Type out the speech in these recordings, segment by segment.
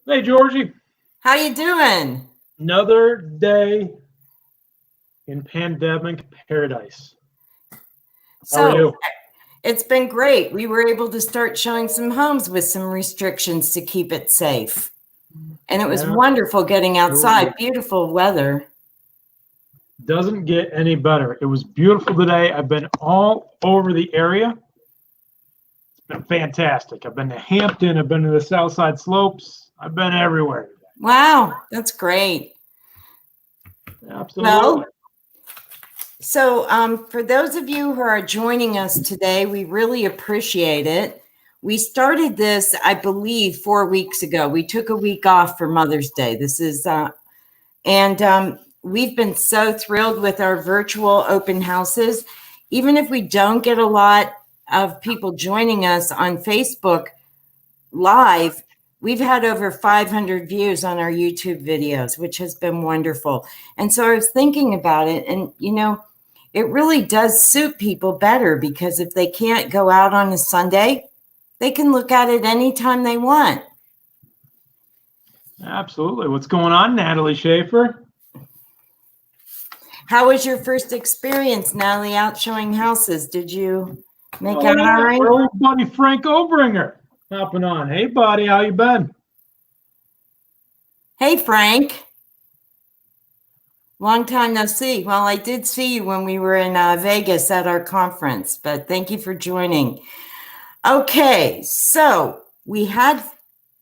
Hey, Georgie. How you doing? Another day in pandemic paradise. How are So you? it's been great. We were able to start showing some homes with some restrictions to keep it safe. And it was wonderful getting outside. Beautiful weather. Doesn't get any better. It was beautiful today. I've been all over the area. It's been fantastic. I've been to Hampton. I've been to the South Side Slopes. I've been everywhere. Wow, that's great. Absolutely. Well, so for those of you who are joining us today, we really appreciate it. We started this, I believe, 4 weeks ago. We took a week off for Mother's Day. We've been so thrilled with our virtual open houses. Even if we don't get a lot of people joining us on Facebook Live, we've had over 500 views on our YouTube videos, which has been wonderful. And so I was thinking about it, and it really does suit people better, because if they can't go out on a Sunday, they can look at it anytime they want. Absolutely. What's going on, Natalie Schaefer? How was your first experience, Natalie, out showing houses? Did you make out all right? Our old buddy Frank Obringer hopping on. Hey, buddy, how you been? Hey, Frank. Long time no see. Well, I did see you when we were in Vegas at our conference, but thank you for joining. Okay, so we had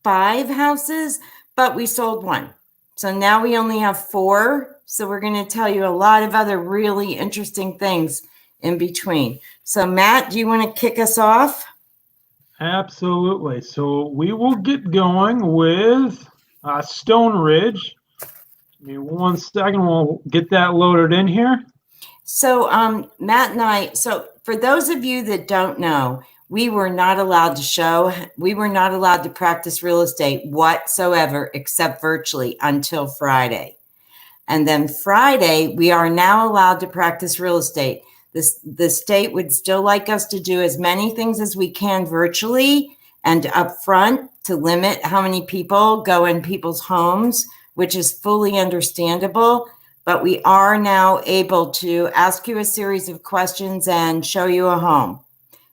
5 houses, but we sold 1. So now we only have 4. So we're going to tell you a lot of other really interesting things in between. So Matt, do you want to kick us off? Absolutely. So we will get going with Stoneridge. Give me 1 second. We'll get that loaded in here. So Matt and I, so for those of you that don't know, we were not allowed to show, we were not allowed to practice real estate whatsoever except virtually until Friday. And then Friday, we are now allowed to practice real estate. The state would still like us to do as many things as we can virtually and up front to limit how many people go in people's homes, which is fully understandable. But we are now able to ask you a series of questions and show you a home.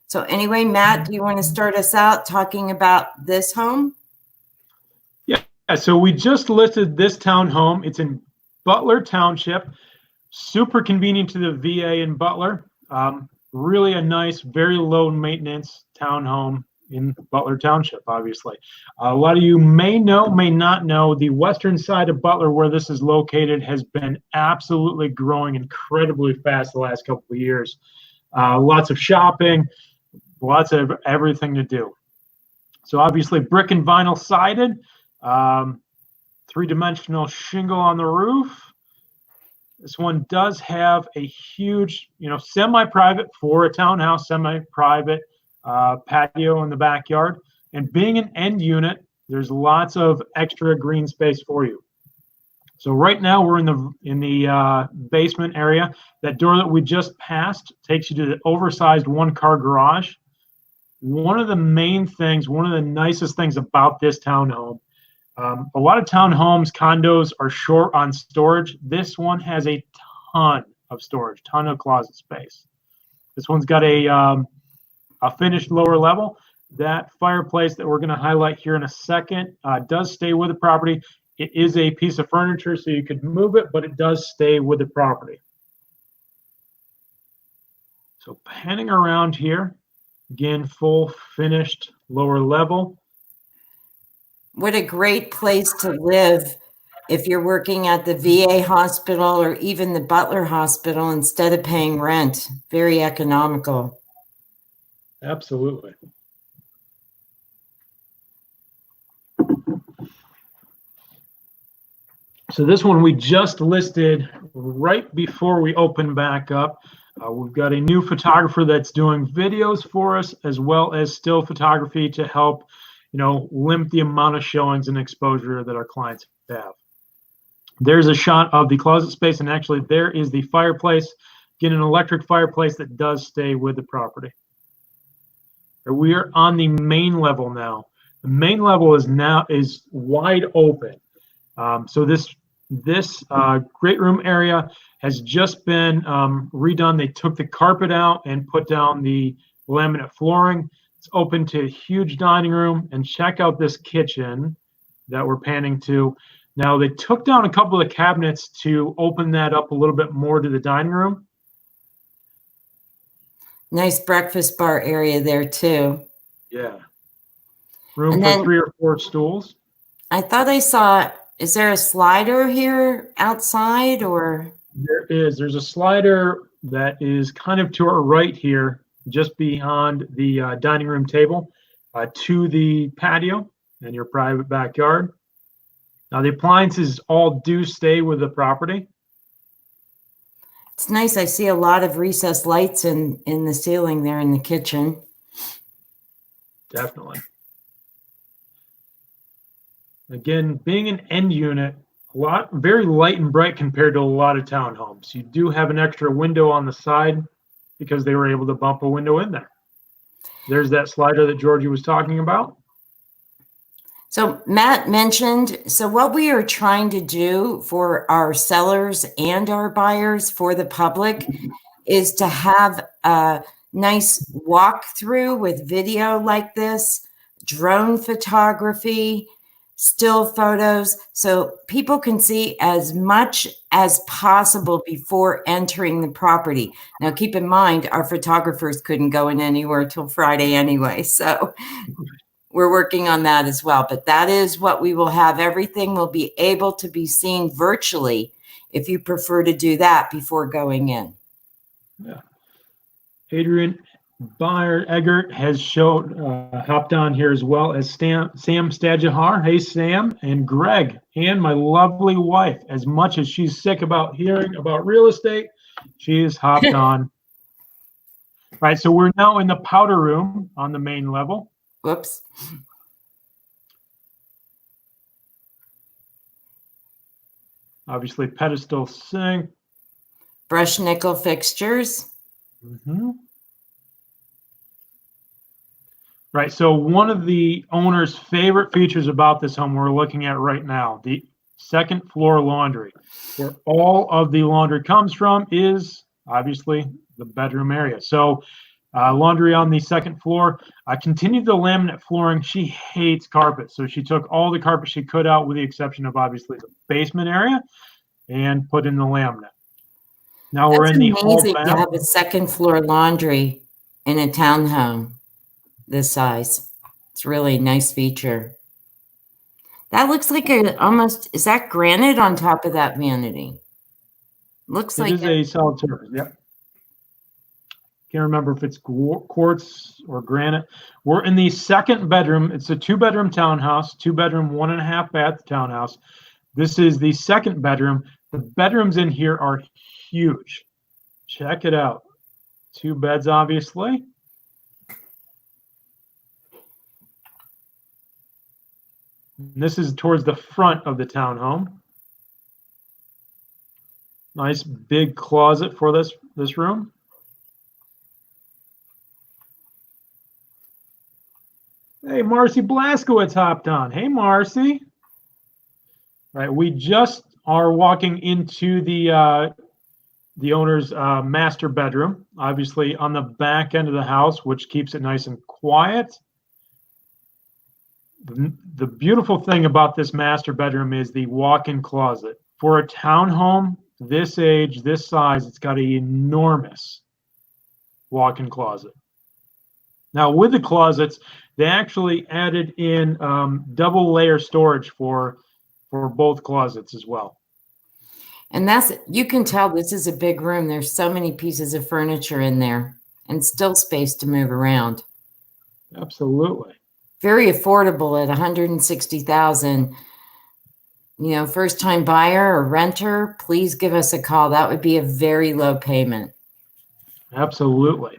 So anyway, Matt, do you want to start us out talking about this home? Yeah, so we just listed this townhome. It's in Butler Township, super convenient to the VA in Butler. Really a nice, very low maintenance townhome in Butler Township, obviously. A lot of you may know, may not know, the western side of Butler where this is located has been absolutely growing incredibly fast the last couple of years. Lots of shopping, lots of everything to do. So obviously brick and vinyl sided, 3-dimensional shingle on the roof. This one does have a huge, semi-private for a townhouse, semi-private patio in the backyard. And being an end unit, there's lots of extra green space for you. So right now we're in the basement area. That door that we just passed takes you to the oversized 1-car garage. One of the main things, one of the nicest things about this townhome, a lot of townhomes, condos are short on storage. This one has a ton of storage, ton of closet space. This one's got a finished lower level. That fireplace that we're going to highlight here in a second does stay with the property. It is a piece of furniture, so you could move it, but it does stay with the property. So panning around here, again, full finished lower level. What a great place to live if you're working at the VA hospital or even the Butler hospital instead of paying rent. Very economical. Absolutely. So this one we just listed right before we open back up. We've got a new photographer that's doing videos for us as well as still photography to help limit the amount of showings and exposure that our clients have. There's a shot of the closet space, and actually there is the fireplace. Again, an electric fireplace that does stay with the property. We are on the main level now. The main level is wide open. So this great room area has just been redone. They took the carpet out and put down the laminate flooring. It's open to a huge dining room, and check out this kitchen that we're panning to. Now they took down a couple of cabinets to open that up a little bit more to the dining room. Nice breakfast bar area there too. Yeah. Room for 3 or 4 stools. I thought I saw, is there a slider here outside or? There is. There's a slider that is kind of to our right here, just beyond the dining room table, to the patio and your private backyard. Now the appliances all do stay with the property. It's nice. I see a lot of recessed lights in the ceiling there in the kitchen. Definitely. Again, being an end unit, very light and bright compared to a lot of townhomes. You do have an extra window on the side because they were able to bump a window in there. There's that slider that Georgie was talking about. So Matt mentioned, so what we are trying to do for our sellers and our buyers for the public is to have a nice walkthrough with video like this, drone photography, still photos, so people can see as much as possible before entering the property. Now, keep in mind, our photographers couldn't go in anywhere till Friday anyway, so we're working on that as well. But that is what we will have. Everything will be able to be seen virtually if you prefer to do that before going in. Yeah. Adrian Eggert has hopped on here as well as Sam Stadjahar. Hey, Sam, and Greg, and my lovely wife. As much as she's sick about hearing about real estate, she has hopped on. All right, so we're now in the powder room on the main level. Whoops. Obviously, pedestal sink. Brushed nickel fixtures. Mm-hmm. Right, so one of the owner's favorite features about this home we're looking at right now, the second floor laundry, where all of the laundry comes from is obviously the bedroom area. So laundry on the second floor. I continued the laminate flooring. She hates carpet, so she took all the carpet she could out with the exception of obviously the basement area and put in the laminate. Now we're in the hall amazing bath. to have a second floor laundry in a townhome this size. It's really a nice feature. That looks like almost, is that granite on top of that vanity? Looks like it is a solid surface. Yep. Can't remember if it's quartz or granite. We're in the second bedroom. It's a 2-bedroom townhouse, 2-bedroom, 1.5 bath townhouse. This is the second bedroom. The bedrooms in here are huge. Check it out. 2 beds, obviously. And this is towards the front of the townhome. Nice big closet for this room. Hey, Marcy Blaskowitz hopped on. Hey, Marcy. All right, we just are walking into the owner's master bedroom, obviously on the back end of the house, which keeps it nice and quiet. The beautiful thing about this master bedroom is the walk-in closet. For a townhome this age, this size, it's got an enormous walk-in closet. Now, with the closets, they actually added in double layer storage for both closets as well. And you can tell this is a big room. There's so many pieces of furniture in there and still space to move around. Absolutely. Very affordable at $160,000. You know, first time buyer or renter, please give us a call. That would be a very low payment. Absolutely.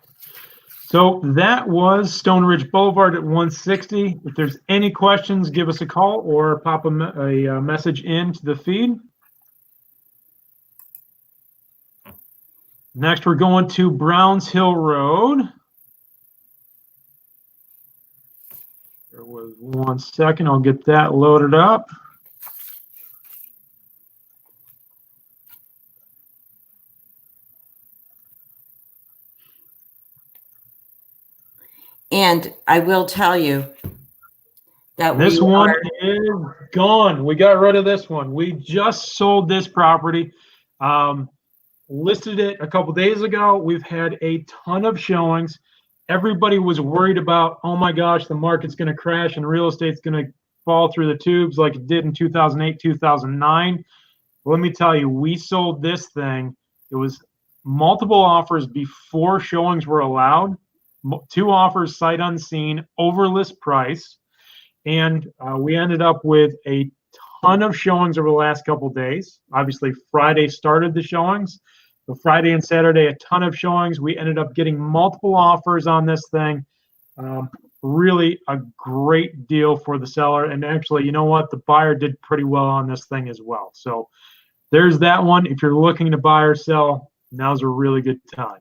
So that was Stone Ridge Boulevard at 160. If there's any questions, give us a call or pop a message into the feed. Next, we're going to Browns Hill Road. Bear with With 1 second, I'll get that loaded up. And I will tell you that this one is gone. We got rid of this one. We just sold this property. Listed it a couple days ago. We've had a ton of showings. Everybody was worried about, oh my gosh, the market's going to crash and real estate's going to fall through the tubes like it did in 2008, 2009. Let me tell you, we sold this thing. It was multiple offers before showings were allowed. 2 offers sight unseen, over list price. And we ended up with a ton of showings over the last couple of days. Obviously, Friday started the showings. So Friday and Saturday, a ton of showings. We ended up getting multiple offers on this thing. Really a great deal for the seller. And actually, you know what? The buyer did pretty well on this thing as well. So there's that one. If you're looking to buy or sell, now's a really good time.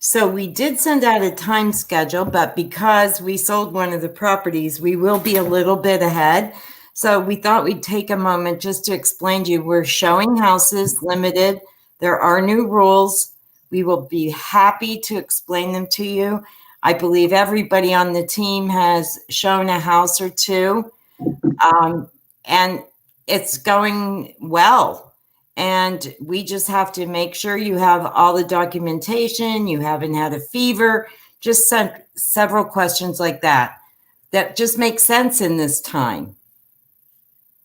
So we did send out a time schedule, but because we sold one of the properties, we will be a little bit ahead. So we thought we'd take a moment just to explain to you, we're showing houses limited. There are new rules. We will be happy to explain them to you. I believe everybody on the team has shown a house or two, and it's going well. And we just have to make sure you have all the documentation, you haven't had a fever, just several questions like that, that just make sense in this time.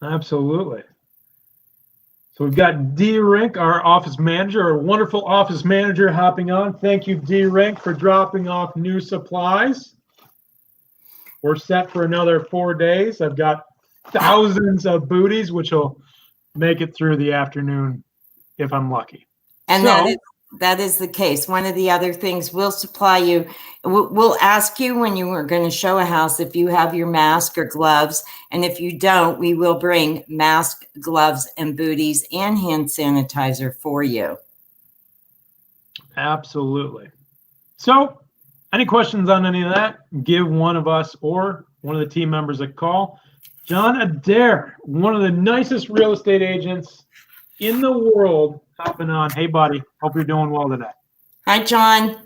Absolutely. So we've got D. Rink, our office manager, our wonderful office manager, hopping on. Thank you, D. Rink, for dropping off new supplies. We're set for another 4 days. I've got thousands of booties, which will make it through the afternoon if I'm lucky. And so, that is the case. One of the other things we'll supply you, we'll ask you when you are going to show a house if you have your mask or gloves. And if you don't, we will bring mask, gloves, and booties and hand sanitizer for you. Absolutely. So any questions on any of that, give one of us or one of the team members a call. John Adair, one of the nicest real estate agents in the world, hopping on. Hey, buddy. Hope you're doing well today. Hi, John.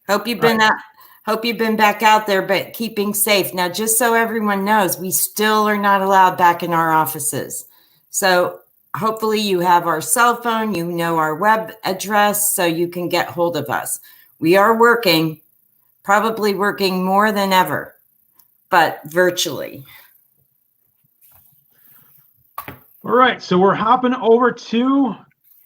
Hope you've been back out there, but keeping safe. Now, just so everyone knows, we still are not allowed back in our offices. So hopefully you have our cell phone, you know our web address, so you can get hold of us. We are working, probably working more than ever, but virtually. All right, so we're hopping over to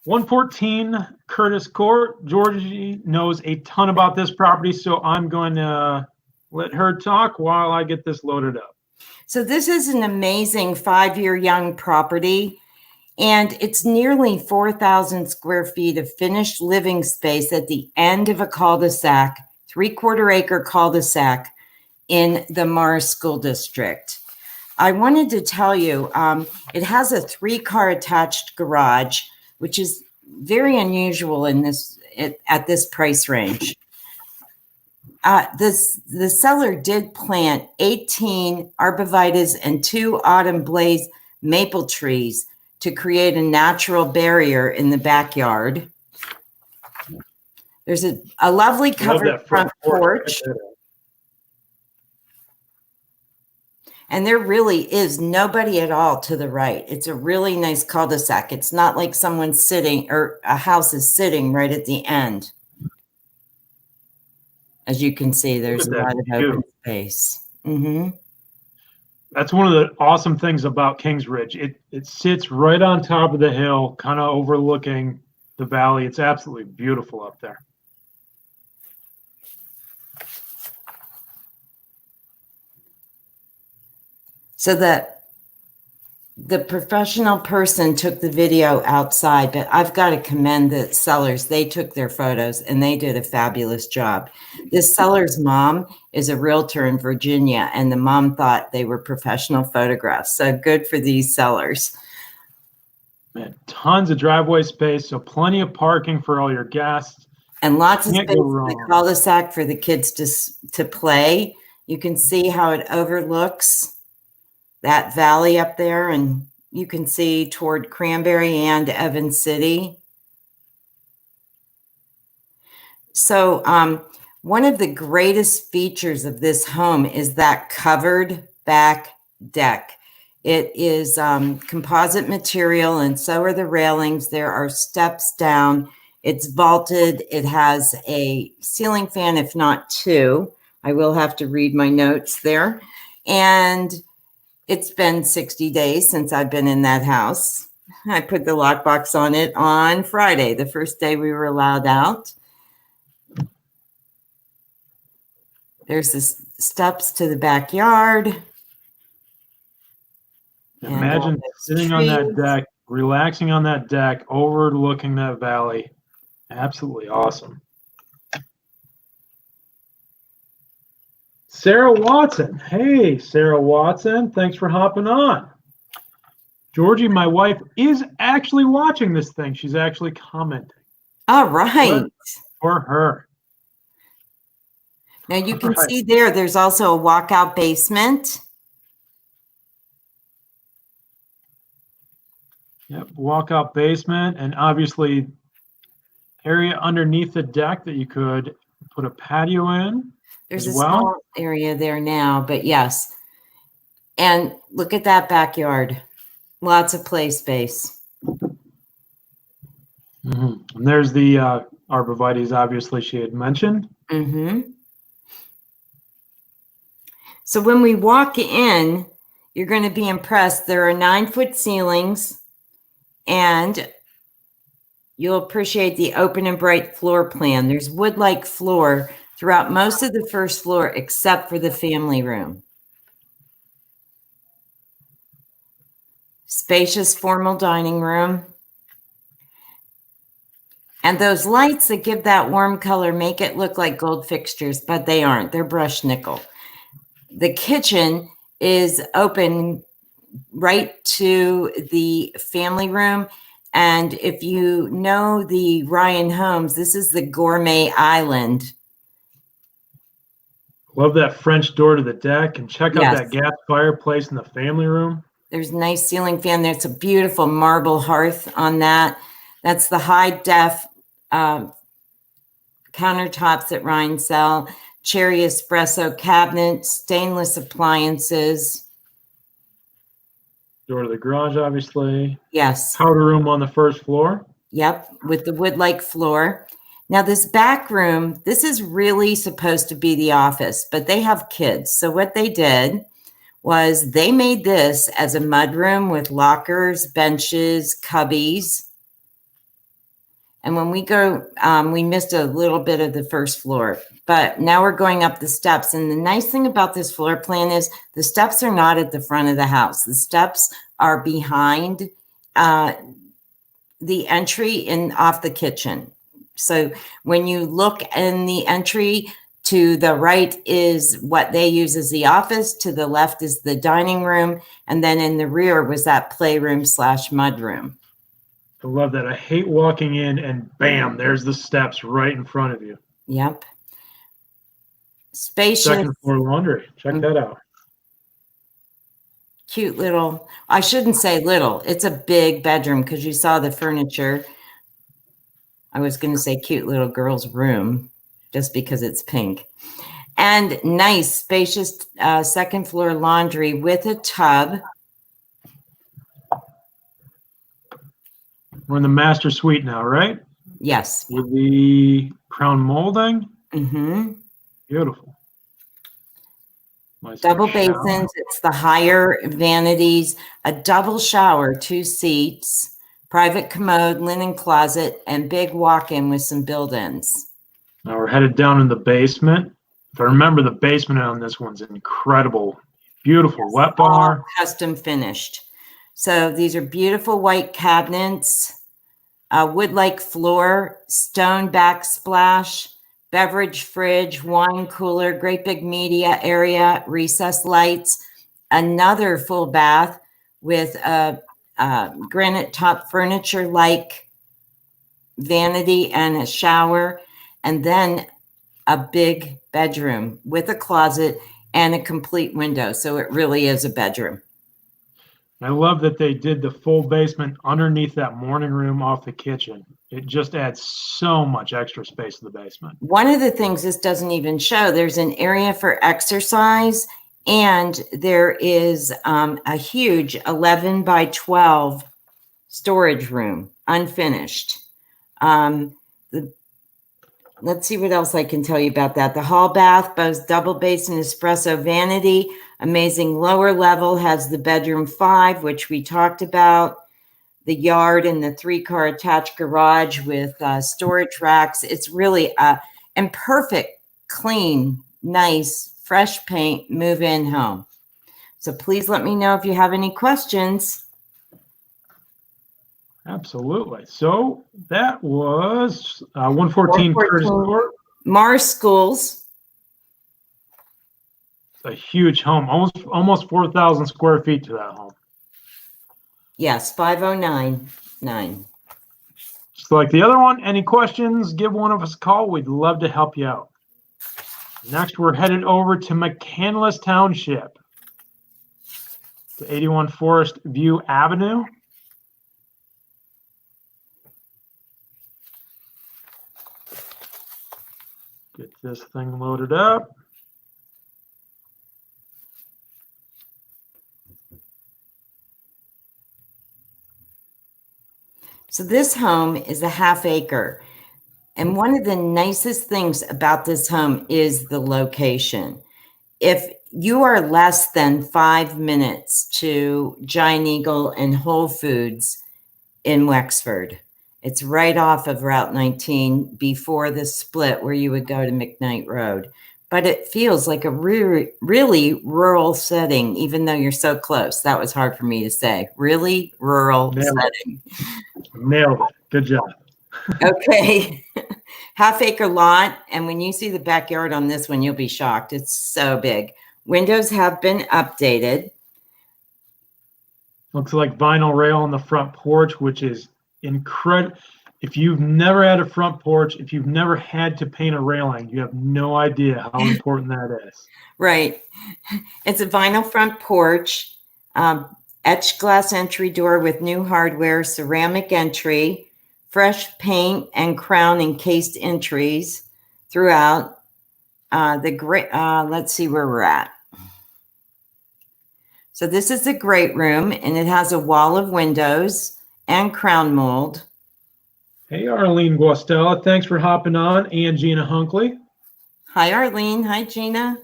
114 Curtis Court. Georgie knows a ton about this property, so I'm going to let her talk while I get this loaded up. So this is an amazing 5-year young property, and it's nearly 4,000 square feet of finished living space at the end of a cul-de-sac, 3/4 acre cul-de-sac in the Mars School District. I wanted to tell you, it has a 3-car attached garage, which is very unusual in at this price range. The seller did plant 18 arborvitaes and 2 autumn blaze maple trees to create a natural barrier in the backyard. There's a lovely covered front porch. And there really is nobody at all to the right. It's a really nice cul-de-sac. It's not like someone's sitting or a house is sitting right at the end. As you can see, there's a lot of open space. Mm-hmm. That's one of the awesome things about Kingsridge. It sits right on top of the hill, kind of overlooking the valley. It's absolutely beautiful up there. So that the professional person took the video outside, but I've got to commend the sellers. They took their photos and they did a fabulous job. This seller's mom is a realtor in Virginia, and the mom thought they were professional photographs. So good for these sellers. Man, tons of driveway space, so plenty of parking for all your guests. And lots of Can't space go in the wrong. cul-de-sac for the kids to play. You can see how it overlooks that valley up there, and you can see toward Cranberry and Evans City. So one of the greatest features of this home is that covered back deck. It is composite material, and so are the railings. There are steps down. It's vaulted. It has a ceiling fan, if not two. I will have to read my notes there. And it's been 60 days since I've been in that house. I put the lockbox on it on Friday, the first day we were allowed out. There's the steps to the backyard. Imagine sitting on that deck, relaxing on that deck, overlooking that valley. Absolutely awesome. Sarah Watson. Hey, Sarah Watson. Thanks for hopping on. Georgie, my wife, is actually watching this thing. She's actually commenting. All right. For her. Now you can see there's also a walkout basement. Yep, walkout basement, and obviously area underneath the deck that you could put a patio in. There's a small area there now, but yes. And look at that backyard. Lots of play space. And there's the arborvitaes, obviously, she had mentioned. So when we walk in, you're going to be impressed. There are 9-foot ceilings, and you'll appreciate the open and bright floor plan. There's wood-like floor throughout most of the first floor, except for the family room. Spacious, formal dining room. And those lights that give that warm color make it look like gold fixtures, but they aren't. They're brushed nickel. The kitchen is open right to the family room. And if you know the Ryan homes, this is the gourmet island. Love that French door to the deck, and check out that gas fireplace in the family room. There's a nice ceiling fan. There's a beautiful marble hearth on that. That's the high def countertops that Ryan sell. Cherry espresso cabinet, stainless appliances. Door to the garage, obviously. Yes. Powder room on the first floor. Yep, with the wood-like floor. Now this back room, this is really supposed to be the office, but they have kids. So what they did was they made this as a mudroom with lockers, benches, cubbies. And when we go, we missed a little bit of the first floor, but now we're going up the steps. And the nice thing about this floor plan is the steps are not at the front of the house. The steps are behind the entry in off the kitchen. So when you look in the entry, to the right is what they use as the office. To the left is the dining room. And then in the rear was that playroom / mudroom. I love that. I hate walking in and bam, there's the steps right in front of you. Yep. Spacious. Second floor laundry. Check that out. Cute little, I shouldn't say little. It's a big bedroom because you saw the furniture. I was going to say cute little girl's room just because it's pink. And nice, spacious second floor laundry with a tub. We're in the master suite now, right? Yes. With the crown molding. Beautiful. Nice double basins. It's the higher vanities, a double shower, 2 seats, private commode, linen closet, and big walk-in with some built-ins. Now we're headed down in the basement. If I remember, the basement on this one's incredible. Beautiful wet bar. All custom finished. So these are beautiful white cabinets, wood-like floor, stone backsplash, beverage fridge, wine cooler, great big media area, recessed lights, another full bath with a granite top furniture like vanity and a shower, and then a big bedroom with a closet and a complete window. So it really is a bedroom. I love that they did the full basement underneath that morning room off the kitchen. It just adds so much extra space to the basement. One of the things this doesn't even show, there's an area for exercise, and there is a huge 11 by 12 storage room, unfinished. Let's see what else I can tell you about that. The hall bath, both double basin espresso vanity, amazing lower level, has the bedroom 5, which we talked about, the yard and the 3-car attached garage with storage racks. It's really and perfect, clean, nice, fresh paint, move-in home. So please let me know if you have any questions. Absolutely. So that was 114 Curtis Court. Mars Schools. It's a huge home, almost 4,000 square feet to that home. Yes, 5099. Just like the other one, any questions, give one of us a call. We'd love to help you out. Next, we're headed over to McCandless Township, to 81 Forestvue Avenue. Get this thing loaded up. So this home is a ½ acre. And one of the nicest things about this home is the location. If you are less than 5 minutes to Giant Eagle and Whole Foods in Wexford, it's right off of Route 19 before the split where you would go to McKnight Road. But it feels like a really, really rural setting, even though you're so close. That was hard for me to say. Really rural setting. Nailed it. Good job. Okay. ½ acre lot. And when you see the backyard on this one, you'll be shocked. It's so big. Windows have been updated. Looks like vinyl rail on the front porch, which is incredible. If you've never had a front porch, if you've never had to paint a railing, you have no idea how important that is. Right. It's a vinyl front porch, etched glass entry door with new hardware, ceramic entry, fresh paint and crown encased entries throughout. Let's see where we're at. So this is the great room, and it has a wall of windows and crown mold. Hey, Arlene Guastella, thanks for hopping on, and Gina Hunkley. Hi, Arlene. Hi, Gina.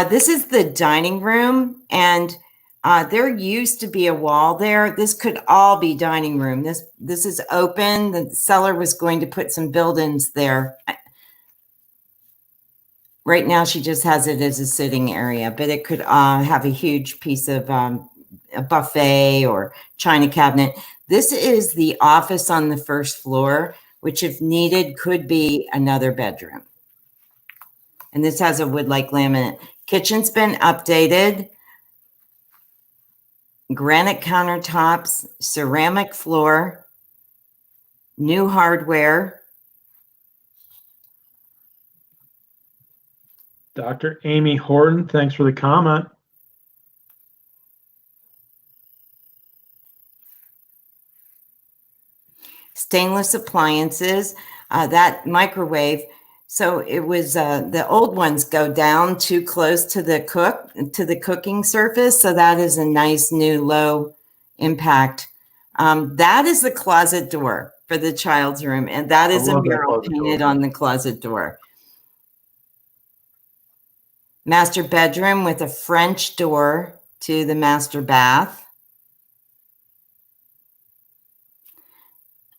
This is the dining room, and there used to be a wall there. This could all be dining room. This is open. The seller was going to put some build-ins there. Right now, she just has it as a sitting area, but it could have a huge piece of a buffet or china cabinet. This is the office on the first floor, which if needed could be another bedroom. And this has a wood-like laminate. Kitchen's been updated. Granite countertops, ceramic floor, new hardware. Dr. Amy Horton, thanks for the comment. Stainless appliances, that microwave. So it was the old ones go down too close to the cooking surface. So that is a nice new low impact. That is the closet door for the child's room, and that is a mural painted on the closet door. Master bedroom with a French door to the master bath.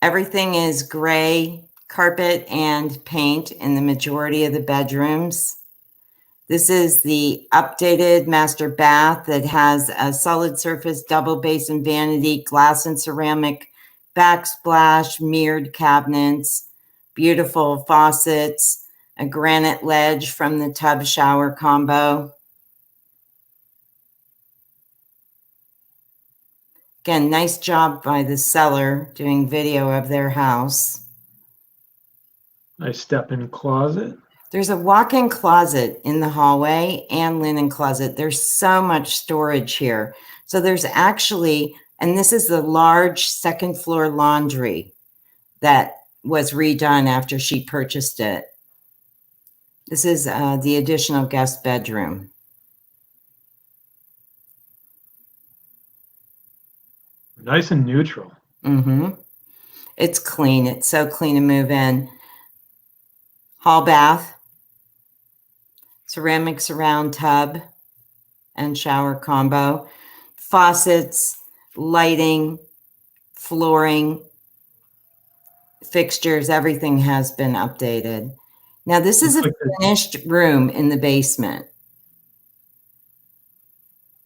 Everything is gray carpet and paint in the majority of the bedrooms. This is the updated master bath that has a solid surface, double basin vanity, glass and ceramic backsplash, mirrored cabinets, beautiful faucets, a granite ledge from the tub shower combo. Again, nice job by the seller doing video of their house. Nice step-in closet. There's a walk-in closet in the hallway and linen closet. There's so much storage here. So there's actually, and this is the large second floor laundry that was redone after she purchased it. This is the additional guest bedroom. Nice and neutral. Mm-hmm. It's clean. It's so clean to move in. Hall bath, ceramic surround tub and shower combo, faucets, lighting, flooring, fixtures, everything has been updated. Now, this is a finished room in the basement.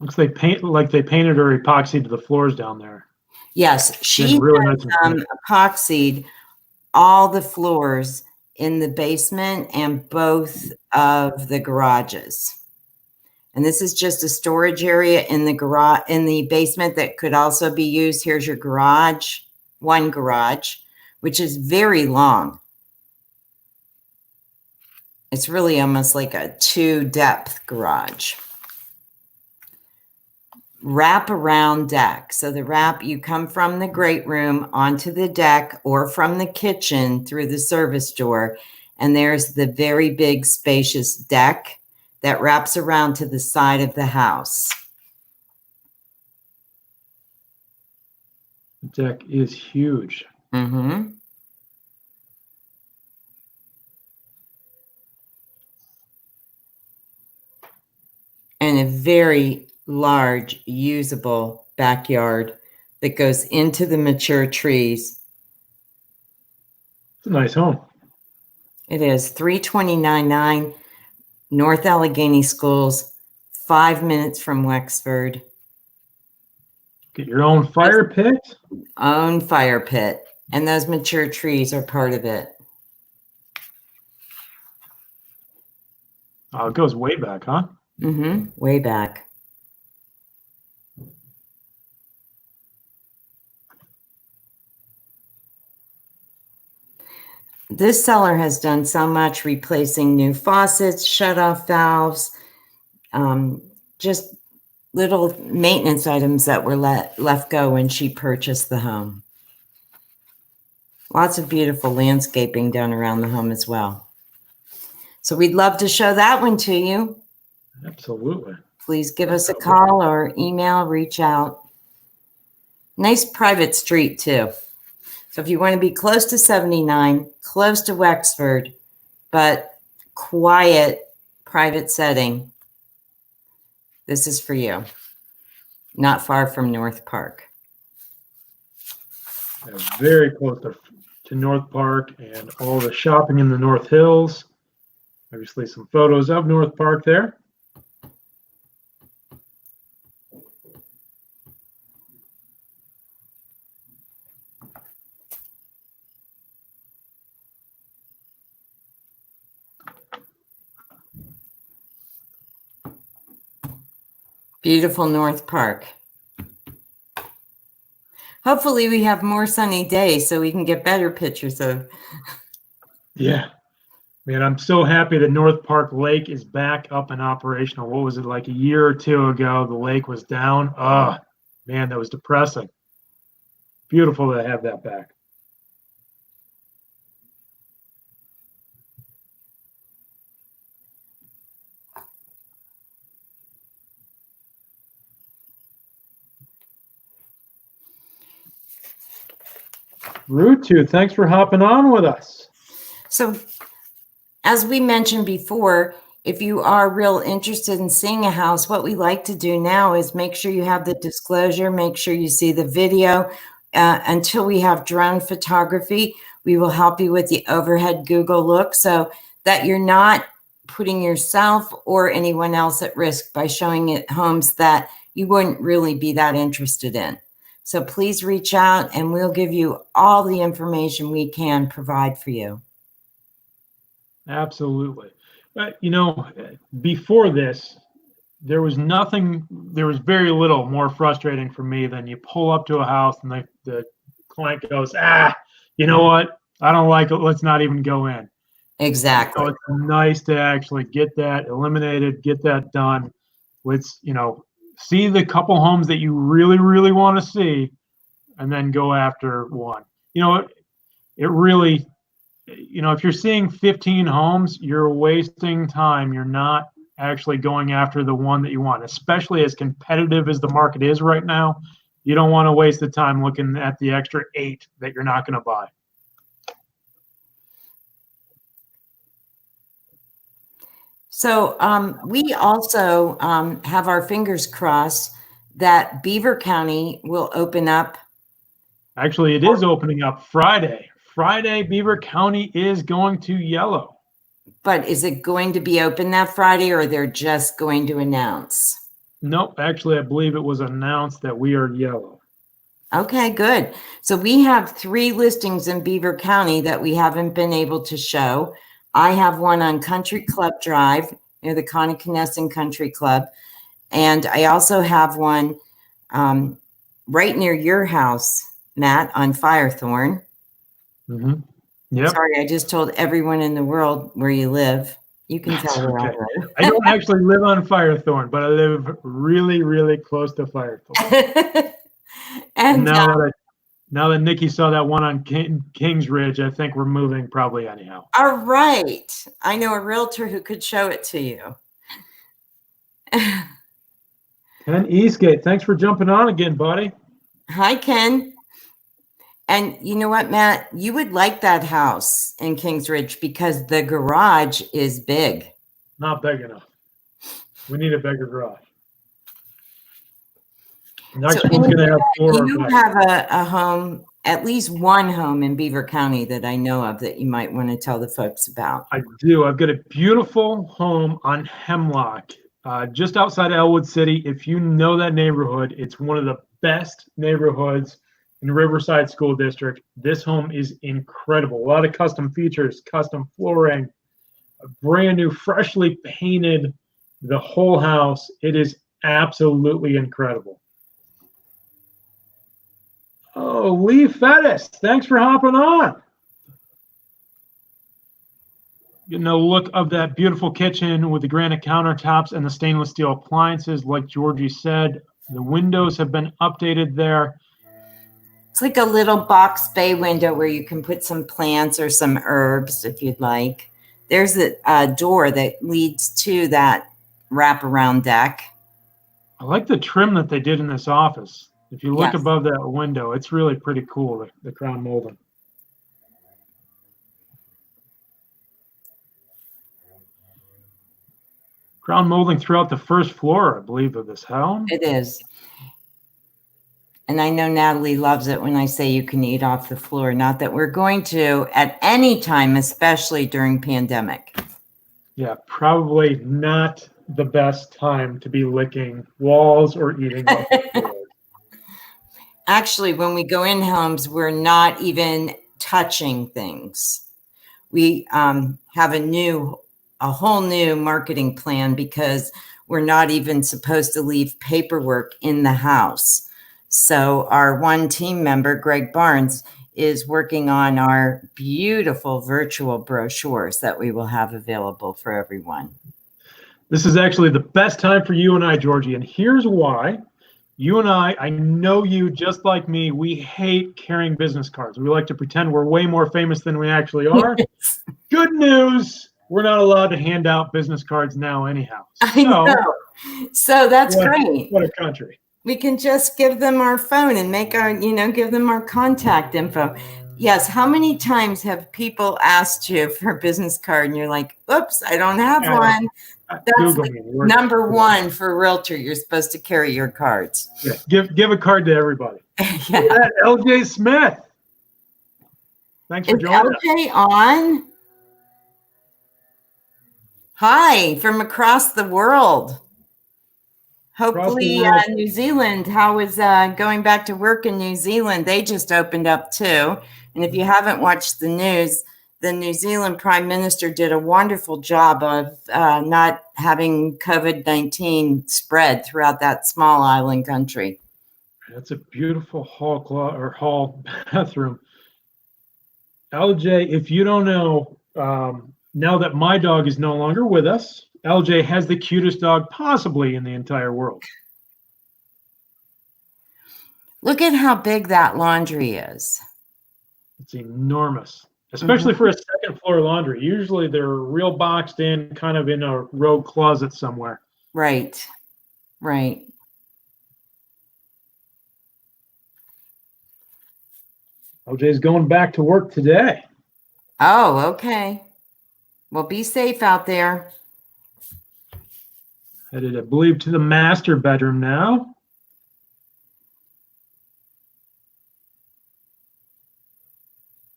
Looks like they painted or epoxied the floors down there. Yes, she really has, epoxied all the floors in the basement and both of the garages. And this is just a storage area in the garage, in the basement, that could also be used. Here's your garage, one garage, which is very long. It's really almost like a 2-depth garage. Wrap around deck. So the wrap, you come from the great room onto the deck or from the kitchen through the service door. And there's the very big spacious deck that wraps around to the side of the house. The deck is huge. Mm-hmm. And a very large, usable backyard that goes into the mature trees. It's a nice home. It is 3299 North Allegheny Schools, 5 minutes from Wexford. Get your own fire pit. Own fire pit. And those mature trees are part of it. Oh, it goes way back, huh? Mm-hmm. Way back. This seller has done so much, replacing new faucets, shut-off valves, just little maintenance items that were left go when she purchased the home. Lots of beautiful landscaping done around the home as well. So we'd love to show that one to you. Absolutely. Please give us a call or email, reach out. Nice private street too. So if you want to be close to 79, close to Wexford, but quiet, private setting, this is for you. Not far from North Park. Yeah, very close to North Park and all the shopping in the North Hills. Obviously some photos of North Park there. Beautiful North Park. Hopefully we have more sunny days so we can get better pictures of. Yeah. Man, I'm so happy that North Park Lake is back up and operational. What was it, like a year or two ago? The lake was down. Oh, man, that was depressing. Beautiful to have that back. Root Tooth, thanks for hopping on with us. So, as we mentioned before, if you are real interested in seeing a house, what we like to do now is make sure you have the disclosure, make sure you see the video. Until we have drone photography, we will help you with the overhead Google look so that you're not putting yourself or anyone else at risk by showing it homes that you wouldn't really be that interested in. So please reach out and we'll give you all the information we can provide for you. Absolutely. You know, before this, there was very little more frustrating for me than you pull up to a house and the client goes, you know what? I don't like it. Let's not even go in. Exactly. So it's nice to actually get that eliminated, get that done. Let's, see the couple homes that you really, really want to see, and then go after one. It really, if you're seeing 15 homes, you're wasting time. You're not actually going after the one that you want, especially as competitive as the market is right now. You don't want to waste the time looking at the extra 8 that you're not going to buy. So we also have our fingers crossed that Beaver County will open up. Actually, it is opening up Friday. Friday, Beaver County is going to yellow. But is it going to be open that Friday, or they're just going to announce? Nope. Actually, I believe it was announced that we are yellow. Okay, good. So we have 3 listings in Beaver County that we haven't been able to show. I have one on Country Club Drive near the Connie Country Club. And I also have one right near your house, Matt, on Firethorn. Mm-hmm. Yep. Sorry, I just told everyone in the world where you live. You can tell where I live. I don't actually live on Firethorn, but I live really, really close to Firethorn. and now that Nikki saw that one on Kingsridge, I think we're moving probably anyhow. All right. I know a realtor who could show it to you. Ken Eastgate, thanks for jumping on again, buddy. Hi, Ken. And you know what, Matt? You would like that house in Kingsridge because the garage is big. Not big enough. We need a bigger garage. Next one's going to have 4. You have a home, at least one home in Beaver County that I know of that you might want to tell the folks about. I do. I've got a beautiful home on Hemlock, just outside Elwood City. If you know that neighborhood, it's one of the best neighborhoods in Riverside School District. This home is incredible. A lot of custom features, custom flooring, a brand new, freshly painted, the whole house. It is absolutely incredible. Oh, Lee Fettis, thanks for hopping on. Getting a look of that beautiful kitchen with the granite countertops and the stainless steel appliances. Like Georgie said, the windows have been updated there. It's like a little box bay window where you can put some plants or some herbs if you'd like. There's a door that leads to that wraparound deck. I like the trim that they did in this office. If you look Yes. above that window, it's really pretty cool, the crown molding. Crown molding throughout the first floor, I believe, of this home. It is. And I know Natalie loves it when I say you can eat off the floor. Not that we're going to at any time, especially during pandemic. Yeah, probably not the best time to be licking walls or eating off the floor. Actually, when we go in homes, we're not even touching things. We have a whole new marketing plan because we're not even supposed to leave paperwork in the house. So our one team member, Greg Barnes, is working on our beautiful virtual brochures that we will have available for everyone. This is actually the best time for you and I, Georgie, and here's why. You and I know you just like me. We hate carrying business cards. We like to pretend we're way more famous than we actually are. Yes. Good news. We're not allowed to hand out business cards now anyhow. I know. So that's great. What a country. We can just give them our phone and make our, give them our contact info. Yes. How many times have people asked you for a business card and you're like, oops, I don't have one. That's like number 1 for a realtor. You're supposed to carry your cards. Yeah, give a card to everybody. Yeah. LJ Smith. Thanks for joining us. LJ on? Hi, from across the world. Hopefully, New Zealand. How is going back to work in New Zealand? They just opened up too. And if you haven't watched the news, the New Zealand Prime Minister did a wonderful job of not having COVID-19 spread throughout that small island country. That's a beautiful hall bathroom. LJ, if you don't know, now that my dog is no longer with us, LJ has the cutest dog possibly in the entire world. Look at how big that laundry is. It's enormous, especially for a second floor laundry. Usually they're real boxed in, kind of in a rogue closet somewhere. Right, right. LJ's going back to work today. Oh, okay. Well, be safe out there. Headed, I believe, to the master bedroom now.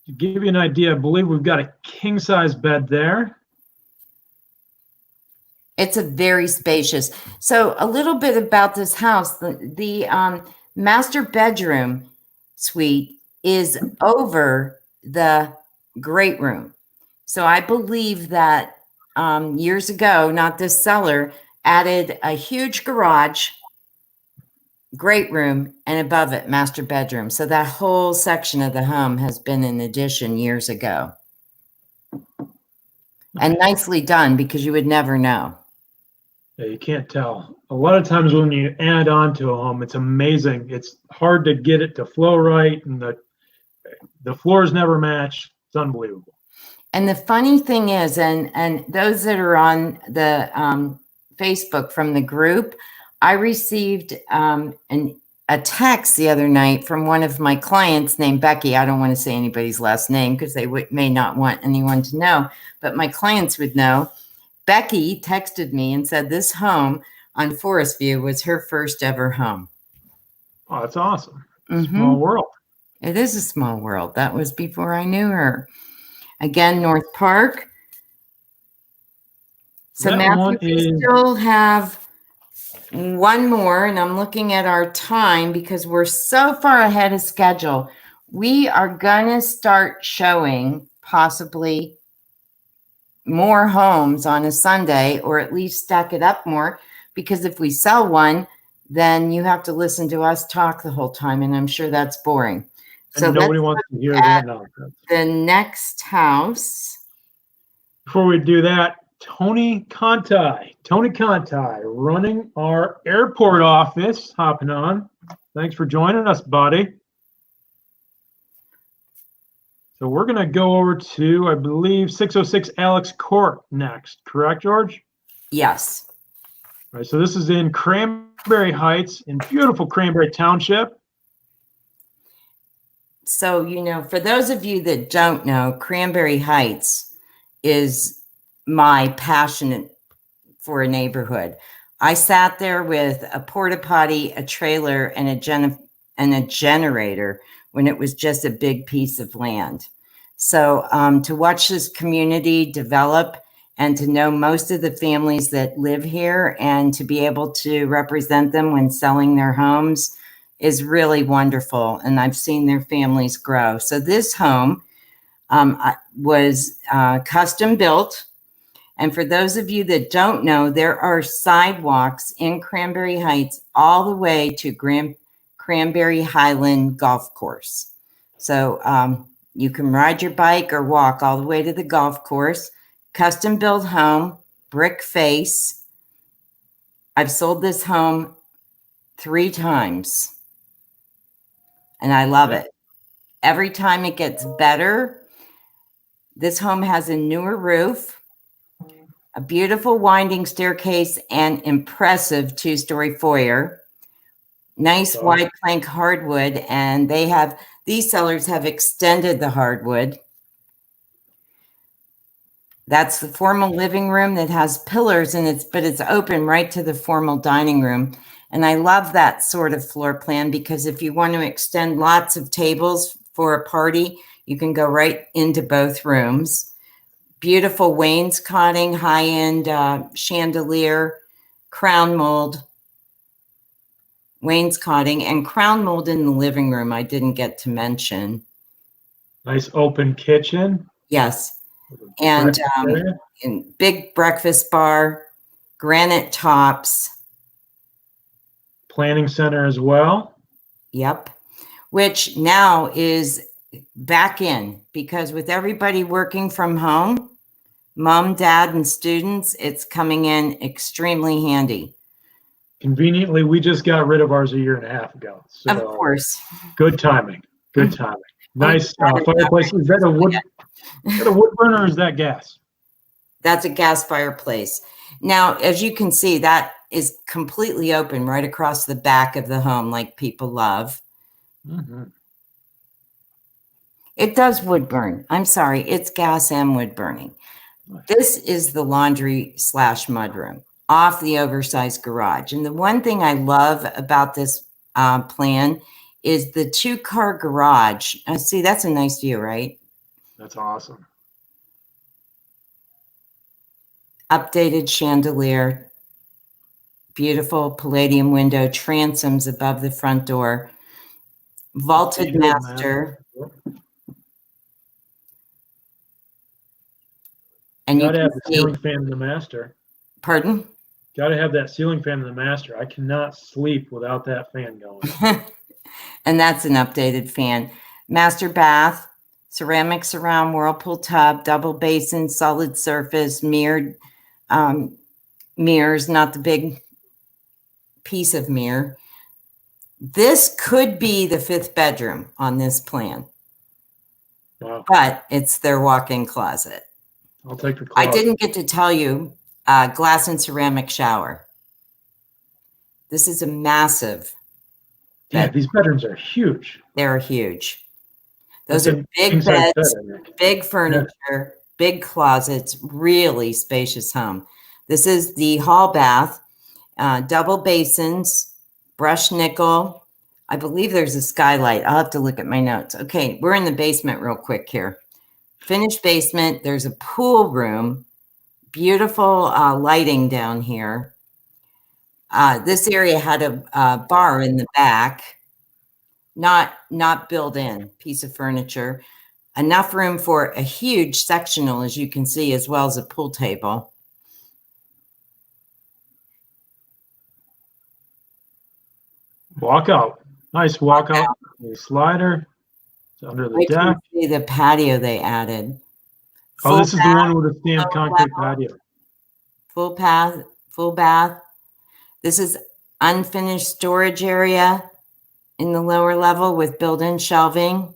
To give you an idea, I believe we've got a king-size bed there. It's a very spacious. So a little bit about this house. The master bedroom suite is over the great room. So I believe that years ago, not this seller, added a huge garage, great room, and above it, master bedroom. So that whole section of the home has been an addition years ago. And nicely done, because you would never know. Yeah, you can't tell. A lot of times when you add on to a home, it's amazing. It's hard to get it to flow right, and the floors never match. It's unbelievable. And the funny thing is, and those that are on the Facebook from the group, I received a text the other night from one of my clients named Becky. I don't want to say anybody's last name because they may not want anyone to know, but my clients would know. Becky texted me and said this home on Forestvue was her first ever home. Oh, that's awesome. Small world. It is a small world. That was before I knew her. Again, North Park. So Matthew, we still have one more, and I'm looking at our time because we're so far ahead of schedule. We are going to start showing possibly more homes on a Sunday, or at least stack it up more, because if we sell one, then you have to listen to us talk the whole time, and I'm sure that's boring. So nobody wants to hear that nonsense. The next house. Before we do that, Tony Conti, running our airport office, hopping on. Thanks for joining us, buddy. So we're going to go over to, I believe, 606 Alex Court next. Correct, George? Yes. All right, so this is in Cranberry Heights in beautiful Cranberry Township. So, you know, for those of you that don't know, Cranberry Heights is my passion for a neighborhood. I sat there with a porta potty, a trailer, and a generator when it was just a big piece of land. So to watch this community develop and to know most of the families that live here and to be able to represent them when selling their homes is really wonderful. And I've seen their families grow. So this home was custom built. And for those of you that don't know, there are sidewalks in Cranberry Heights all the way to Cranberry Highland Golf Course. So you can ride your bike or walk all the way to the golf course. Custom built home, brick face. I've sold this home 3 times. And I love it. Every time it gets better. This home has a newer roof, a beautiful winding staircase, and impressive 2-story foyer. Nice wide plank hardwood, and these sellers have extended the hardwood. That's the formal living room that has pillars in it, but it's open right to the formal dining room. And I love that sort of floor plan because if you want to extend lots of tables for a party, you can go right into both rooms. Beautiful wainscoting, high-end chandelier, crown mold, wainscoting, and crown mold in the living room I didn't get to mention. Nice open kitchen. Yes. And big breakfast bar, granite tops. Planning center as well. Yep. Which now is back in because with everybody working from home, Mom, dad, and students, it's coming in extremely handy. Conveniently, we just got rid of ours a year and a half ago. So Of course. good timing. Good timing. Nice Well, fireplace. Is that a wood burner or is that gas? That's a gas fireplace. Now, as you can see, that is completely open right across the back of the home, like people love. Mm-hmm. It does wood burn. I'm sorry, it's gas and wood burning. This is the laundry / mudroom off the oversized garage. And the one thing I love about this plan is the 2-car garage. See, that's a nice view, right? That's awesome. Updated chandelier, beautiful palladium window, transoms above the front door, vaulted master. And you gotta can have the see, ceiling fan in the master. Pardon? Gotta have that ceiling fan in the master. I cannot sleep without that fan going. And that's an updated fan. Master bath, ceramic surround, whirlpool tub, double basin, solid surface, mirrored mirrors, not the big piece of mirror. This could be the 5th bedroom on this plan. Wow. But it's their walk-in closet. I'll take the closet. I didn't get to tell you, glass and ceramic shower. This is a massive. Yeah, these bedrooms are huge. They're huge. Those are big beds, big furniture, big closets, really spacious home. This is the hall bath, double basins, brushed nickel. I believe there's a skylight. I'll have to look at my notes. Okay, we're in the basement real quick here. Finished basement. There's a pool room. Beautiful lighting down here. This area had a bar in the back, not built in, piece of furniture. Enough room for a huge sectional, as you can see, as well as a pool table. Walkout. Nice walkout. A slider. It's under the deck. Can see the patio they added. Oh, this is the one with the stamped concrete patio. Full bath. This is unfinished storage area in the lower level with built-in shelving.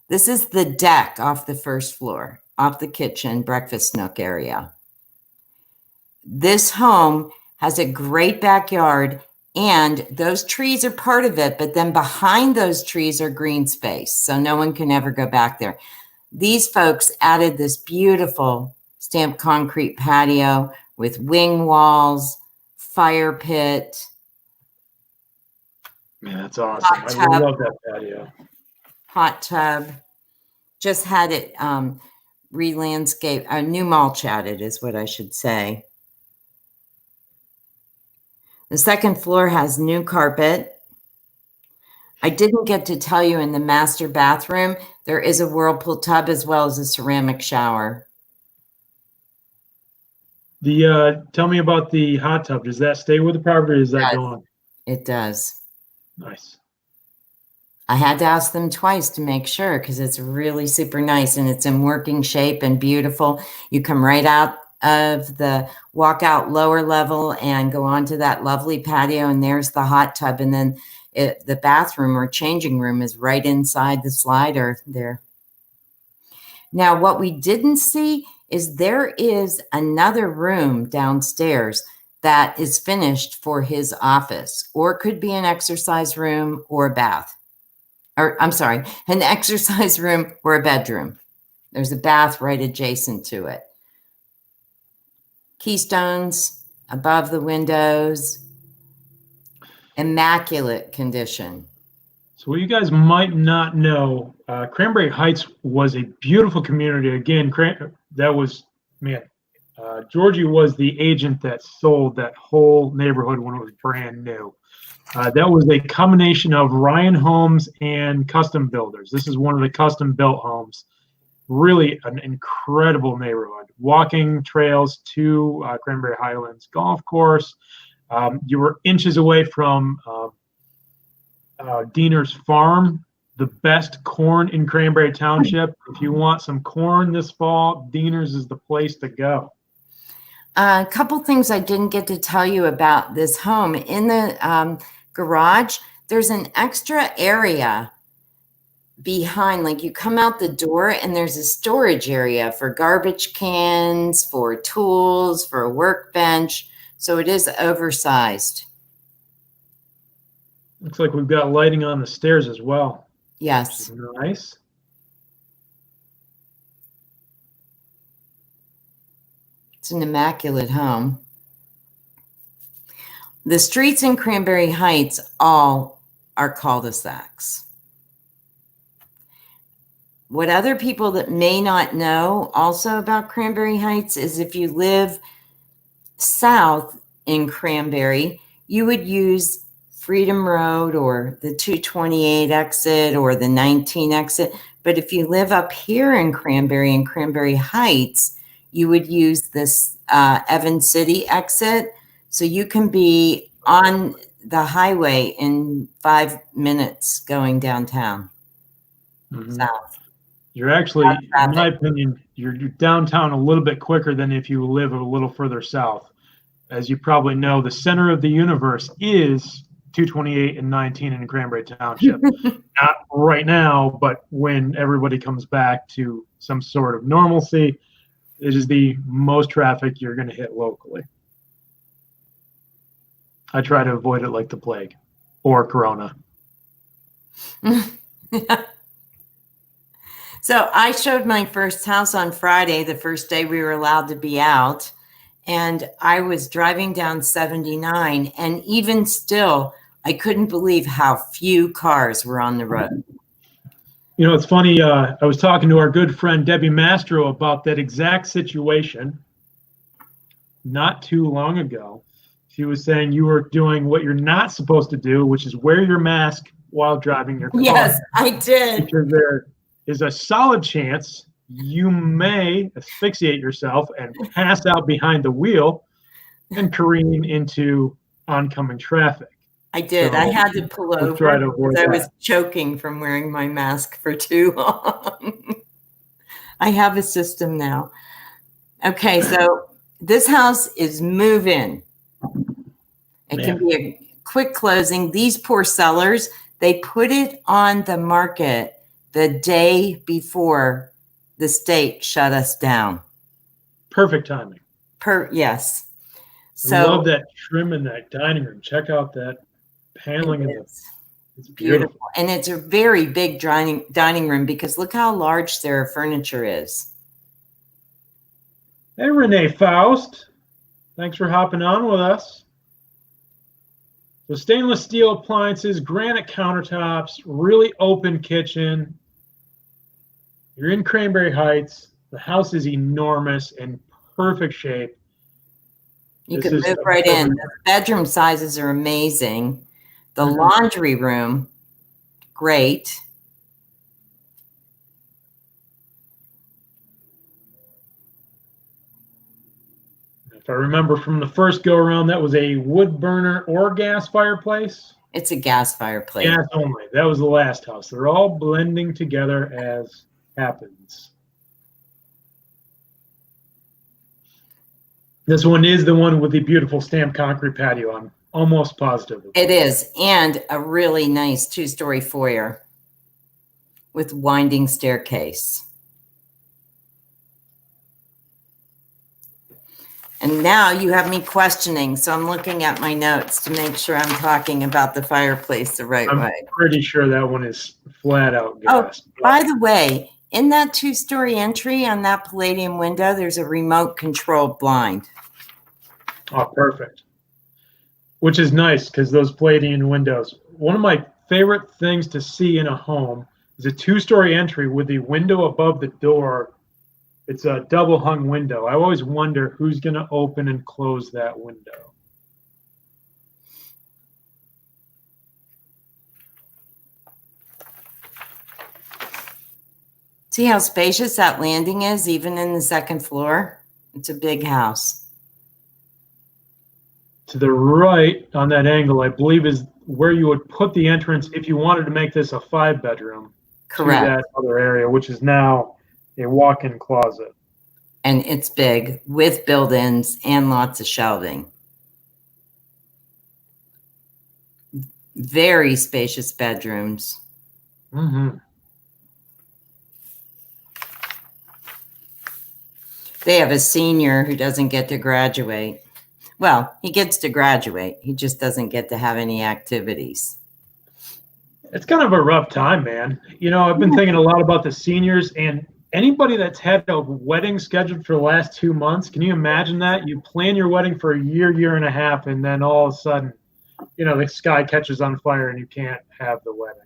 This is the deck off the first floor, off the kitchen, breakfast nook area. This home has a great backyard, and those trees are part of it, but then behind those trees are green space, so no one can ever go back there. These folks added this beautiful stamped concrete patio with wing walls, fire pit. Man, that's awesome. I love that patio. Hot tub. Just had it re-landscape, new mulch added is what I should say. The second floor has new carpet. I didn't get to tell you, in the master bathroom, there is a whirlpool tub as well as a ceramic shower. Tell me about the hot tub. Does that stay with the property or is that gone? It does. Nice. I had to ask them twice to make sure, because it's really super nice and it's in working shape and beautiful. You come right out of the walkout lower level and go onto that lovely patio, and there's the hot tub, and then the bathroom or changing room is right inside the slider there. Now, what we didn't see is there is another room downstairs that is finished for his office, or it could be an exercise room or a bath. Or I'm sorry, an exercise room or a bedroom. There's a bath right adjacent to it. Keystones above the windows. Immaculate condition. So what you guys might not know, Cranberry Heights was a beautiful community. Again, that was, man, Georgie was the agent that sold that whole neighborhood when it was brand new. That was a combination of Ryan Homes and Custom Builders. This is one of the custom built homes. Really an incredible neighborhood. Walking trails to Cranberry Highlands Golf Course. You were inches away from Diener's Farm, the best corn in Cranberry Township. If you want some corn this fall, Diener's is the place to go. A couple things I didn't get to tell you about this home. In the garage, there's an extra area behind, like you come out the door and there's a storage area for garbage cans, for tools, for a workbench. So it is oversized. Looks like we've got lighting on the stairs as well. Yes. Nice. It's an immaculate home. The streets in Cranberry Heights all are cul-de-sacs. What other people that may not know also about Cranberry Heights is if you live south in Cranberry, you would use Freedom Road or the 228 exit or the 19 exit. But if you live up here in Cranberry Heights, you would use this Evans City exit. So you can be on the highway in 5 minutes going downtown. South. You're actually, in my opinion, you're downtown a little bit quicker than if you live a little further south. As you probably know, the center of the universe is 228 and 19 in Cranberry Township. Not right now, but when everybody comes back to some sort of normalcy, it is the most traffic you're going to hit locally. I try to avoid it like the plague or Corona. So I showed my first house on Friday, the first day we were allowed to be out. And I was driving down 79. And even still, I couldn't believe how few cars were on the road. You know, it's funny. I was talking to our good friend Debbie Mastro about that exact situation not too long ago. She was saying you were doing what you're not supposed to do, which is wear your mask while driving your car. Yes, I did. Because there is a solid chance you may asphyxiate yourself and pass out behind the wheel and careen into oncoming traffic. I did. So I had to pull over because I was choking from wearing my mask for too long. I have a system now. Okay, so this house is move-in. It can be a quick closing. These poor sellers, they put it on the market the day before the state shut us down. Perfect timing. Yes. So I love that trim in that dining room. Check out that paneling. It's beautiful. And it's a very big dining room because look how large their furniture is. Hey, Renee Faust. Thanks for hopping on with us. So stainless steel appliances, granite countertops, really open kitchen. You're in Cranberry Heights. The house is enormous and perfect shape. You can move right in. The bedroom sizes are amazing. The laundry room, great. If I remember from the first go around, that was a wood burner or gas fireplace. It's a gas fireplace. Gas only. That was the last house. They're all blending together as happens. This one is the one with the beautiful stamped concrete patio. I'm almost positive. It is. And a really nice 2-story foyer with winding staircase. And now you have me questioning, so I'm looking at my notes to make sure I'm talking about the fireplace the right way. I'm pretty sure that one is flat out gas. Oh, by the way, in that 2-story entry on that Palladium window, there's a remote control blind. Oh, perfect. Which is nice because those Palladium windows. One of my favorite things to see in a home is a 2-story entry with the window above the door. It's a double hung window. I always wonder who's going to open and close that window. See how spacious that landing is, even in the second floor? It's a big house. To the right on that angle, I believe, is where you would put the entrance if you wanted to make this a 5-bedroom. Correct. To that other area, which is now a walk-in closet. And it's big with build-ins and lots of shelving. Very spacious bedrooms. Mm-hmm. They have a senior who doesn't get to graduate. Well, he gets to graduate. He just doesn't get to have any activities. It's kind of a rough time, man. You know, I've been thinking a lot about the seniors and anybody that's had a wedding scheduled for the last 2 months. Can you imagine that? You plan your wedding for a year and a half, and then all of a sudden, you know, the sky catches on fire and you can't have the wedding.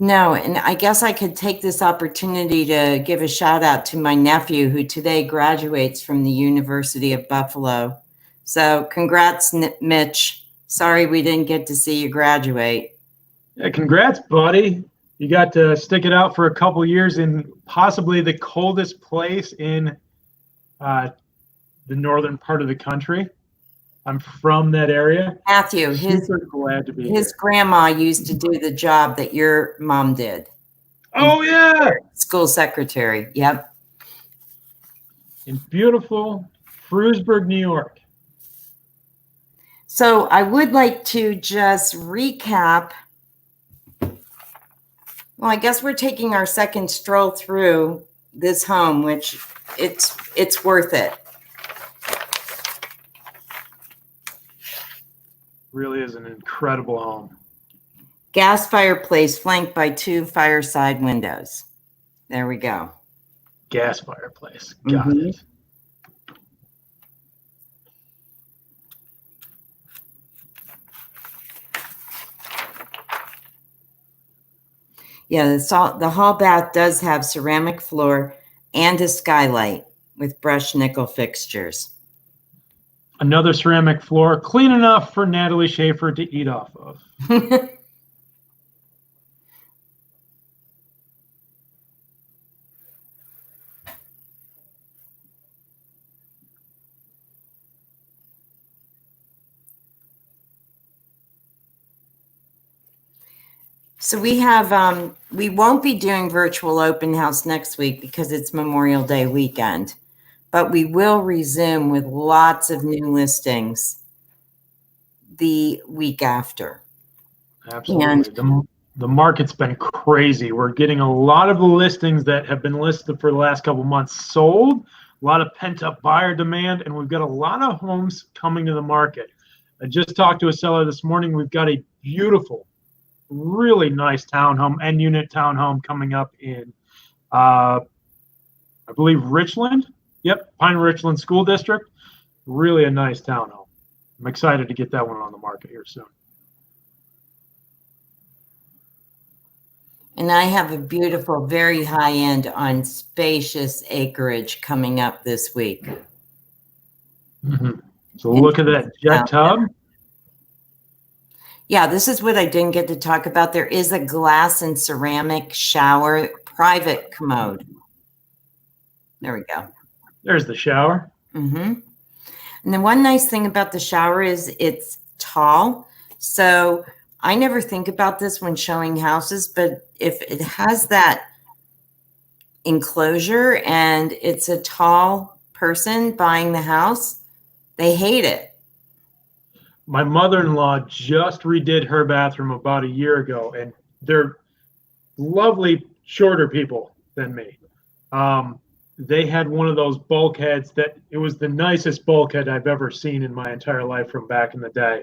No, and I guess I could take this opportunity to give a shout out to my nephew who today graduates from the University of Buffalo. So congrats, Mitch. Sorry we didn't get to see you graduate. Yeah, congrats, buddy. You got to stick it out for a couple years in possibly the coldest place in the northern part of the country. I'm from that area. Matthew, Super glad to be his here. grandma used to do the job that your mom did. Oh, yeah. School secretary. Yep. In beautiful Frewsburg, New York. So I would like to just recap. Well, I guess we're taking our second stroll through this home, which it's worth it. Really is an incredible home. Gas fireplace flanked by 2 fireside windows. There we go. Gas fireplace. Got it. Yeah, the hall bath does have ceramic floor and a skylight with brushed nickel fixtures. Another ceramic floor, clean enough for Natalie Schaefer to eat off of. So we have, we won't be doing virtual open house next week because it's Memorial Day weekend, but we will resume with lots of new listings the week after. Absolutely. The market's been crazy. We're getting a lot of the listings that have been listed for the last couple months sold, a lot of pent-up buyer demand, and we've got a lot of homes coming to the market. I just talked to a seller this morning. We've got a beautiful, really nice townhome and unit townhome coming up in, I believe, Richland. Yep, Pine Richland School District. Really a nice townhome. I'm excited to get that one on the market here soon. And I have a beautiful, very high end on spacious acreage coming up this week. Mm-hmm. So look at that jet tub. Yeah, this is what I didn't get to talk about. There is a glass and ceramic shower, private commode. There we go. There's the shower. Mm-hmm. And then one nice thing about the shower is it's tall. So I never think about this when showing houses, but if it has that enclosure and it's a tall person buying the house, they hate it. My mother-in-law just redid her bathroom about a year ago, and they're lovely, shorter people than me. They had one of those bulkheads that it was the nicest bulkhead I've ever seen in my entire life from back in the day.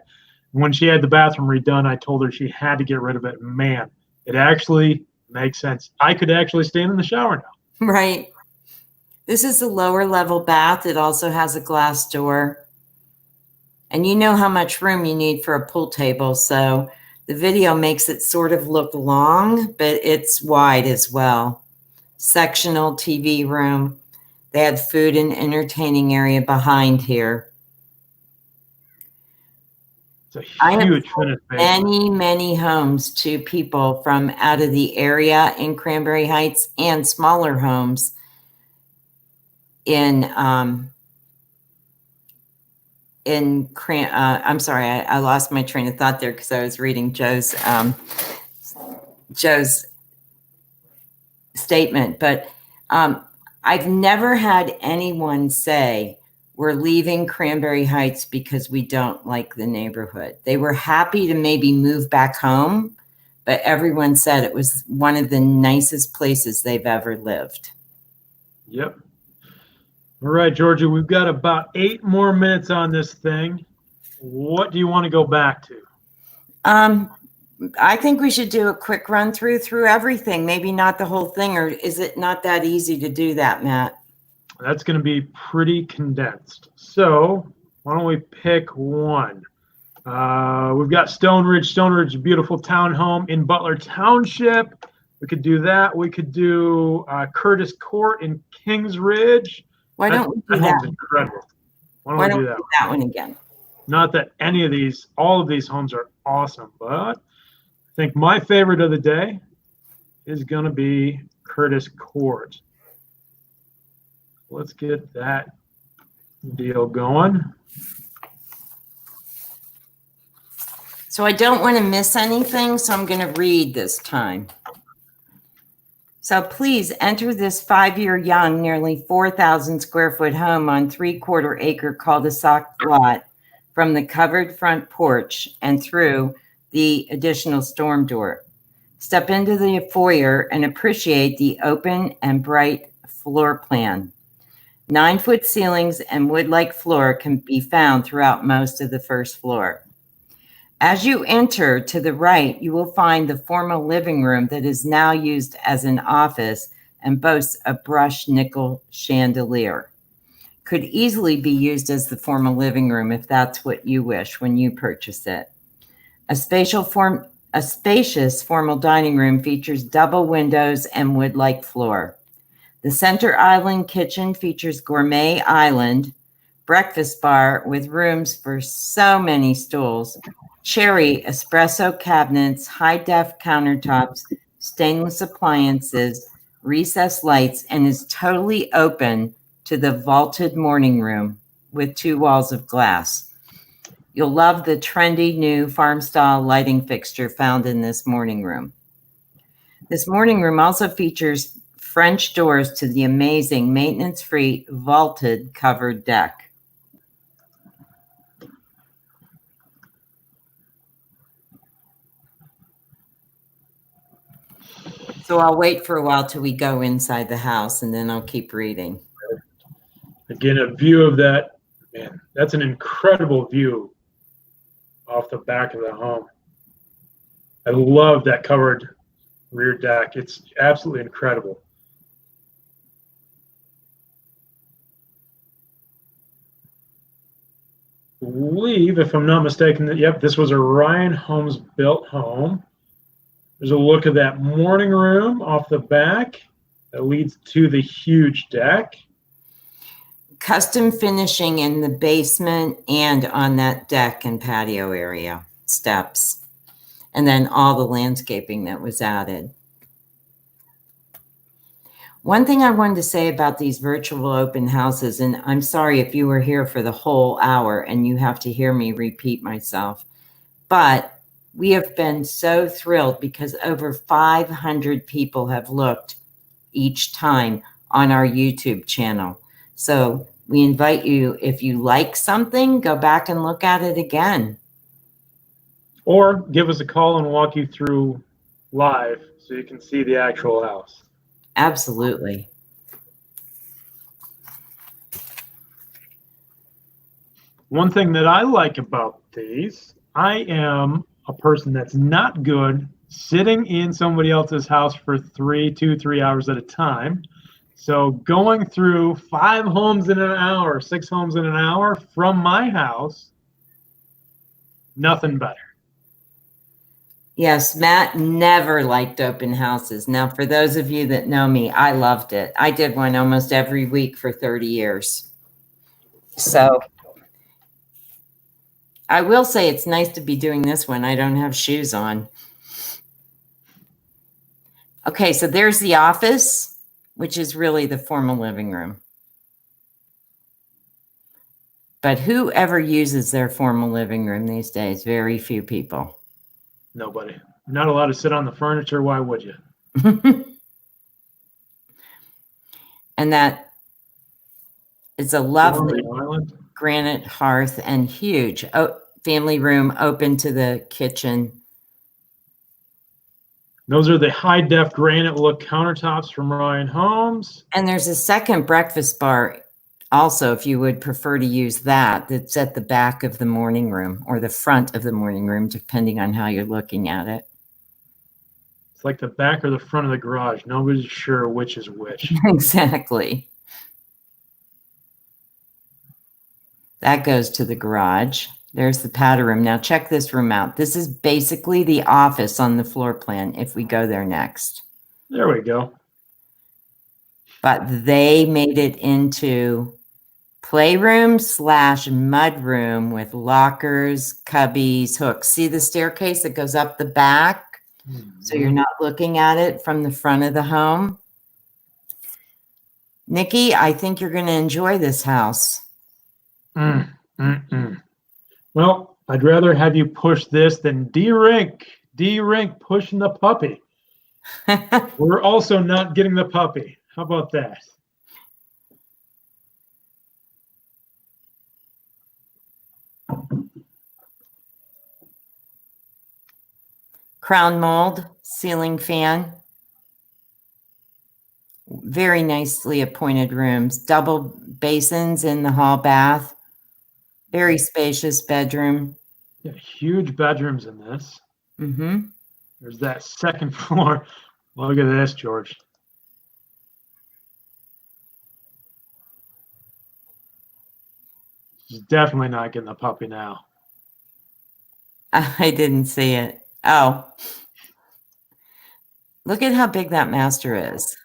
When she had the bathroom redone, I told her she had to get rid of it. Man, it actually makes sense. I could actually stand in the shower now. Right. This is a lower level bath. It also has a glass door. And you know how much room you need for a pool table. So the video makes it sort of look long, but it's wide as well. Sectional TV room. They had food and entertaining area behind here. It's a huge finished basement. Many homes to people from out of the area in Cranberry Heights and smaller homes in I'm sorry, I lost my train of thought there because I was reading Joe's statement. But I've never had anyone say we're leaving Cranberry Heights because we don't like the neighborhood. They were happy to maybe move back home, but everyone said it was one of the nicest places they've ever lived. Yep. All right, Georgia, we've got about 8 more minutes on this thing. What do you want to go back to? I think we should do a quick run through everything. Maybe not the whole thing, or is it not that easy to do that, Matt? That's going to be pretty condensed. So why don't we pick one? We've got Stoneridge, a beautiful townhome in Butler Township. We could do that. We could do Curtis Court in Kingsridge. Why don't we do that? Home's incredible. Why don't we do that one again? Not that all of these homes are awesome, but I think my favorite of the day is going to be Curtis Court. Let's get that deal going. So I don't want to miss anything, so I'm going to read this time. So please enter this 5-year young, nearly 4,000 square foot home on 3/4 acre cul-de-sac lot from the covered front porch and through the additional storm door. Step into the foyer and appreciate the open and bright floor plan. 9-foot ceilings and wood-like floor can be found throughout most of the first floor. As you enter to the right, you will find the formal living room that is now used as an office and boasts a brushed nickel chandelier. Could easily be used as the formal living room if that's what you wish when you purchase it. A spacious formal dining room features double windows and wood-like floor. The center island kitchen features gourmet island, breakfast bar with rooms for so many stools, cherry espresso cabinets, high-def countertops, stainless appliances, recessed lights, and is totally open to the vaulted morning room with 2 walls of glass. You'll love the trendy new farm-style lighting fixture found in this morning room. This morning room also features French doors to the amazing maintenance-free vaulted covered deck. So I'll wait for a while till we go inside the house, and then I'll keep reading. Again, a view of that, man, that's an incredible view off the back of the home. I love that covered rear deck. It's absolutely incredible. I believe, if I'm not mistaken, that yep, this was a Ryan Homes built home. There's a look of that morning room off the back that leads to the huge deck. Custom finishing in the basement and on that deck and patio area, steps, and then all the landscaping that was added. One thing I wanted to say about these virtual open houses, and I'm sorry if you were here for the whole hour and you have to hear me repeat myself, but we have been so thrilled because over 500 people have looked each time on our YouTube channel. So we invite you, if you like something, go back and look at it again. Or give us a call and walk you through live so you can see the actual house. Absolutely. One thing that I like about these, I am a person that's not good sitting in somebody else's house for 3 hours at a time. So going through 5 homes in an hour, 6 homes in an hour from my house, nothing better. Yes, Matt never liked open houses. Now, for those of you that know me, I loved it. I did one almost every week for 30 years. So I will say it's nice to be doing this one. I don't have shoes on. Okay, so there's the office, which is really the formal living room. But whoever uses their formal living room these days? Very few people. Nobody. You're not allowed to sit on the furniture. Why would you? And that is a lovely island. Granite hearth and huge family room open to the kitchen. Those are the high-def granite look countertops from Ryan Homes. And there's a second breakfast bar also, if you would prefer to use that, that's at the back of the morning room or the front of the morning room, depending on how you're looking at it. It's like the back or the front of the garage. Nobody's sure which is which. Exactly. That goes to the garage. There's the powder room. Now check this room out. This is basically the office on the floor plan if we go there next. There we go. But they made it into playroom / mudroom with lockers, cubbies, hooks. See the staircase that goes up the back? Mm-hmm. So you're not looking at it from the front of the home. Nikki, I think you're going to enjoy this house. Well, I'd rather have you push this than D-Rink pushing the puppy. We're also not getting the puppy. How about that? Crown mold, ceiling fan. Very nicely appointed rooms. Double basins in the hall bath. Very spacious bedroom. Yeah, huge bedrooms in this. Mm-hmm. There's that second floor. Look at this, George. She's definitely not getting the puppy now. I didn't see it. Oh. Look at how big that master is.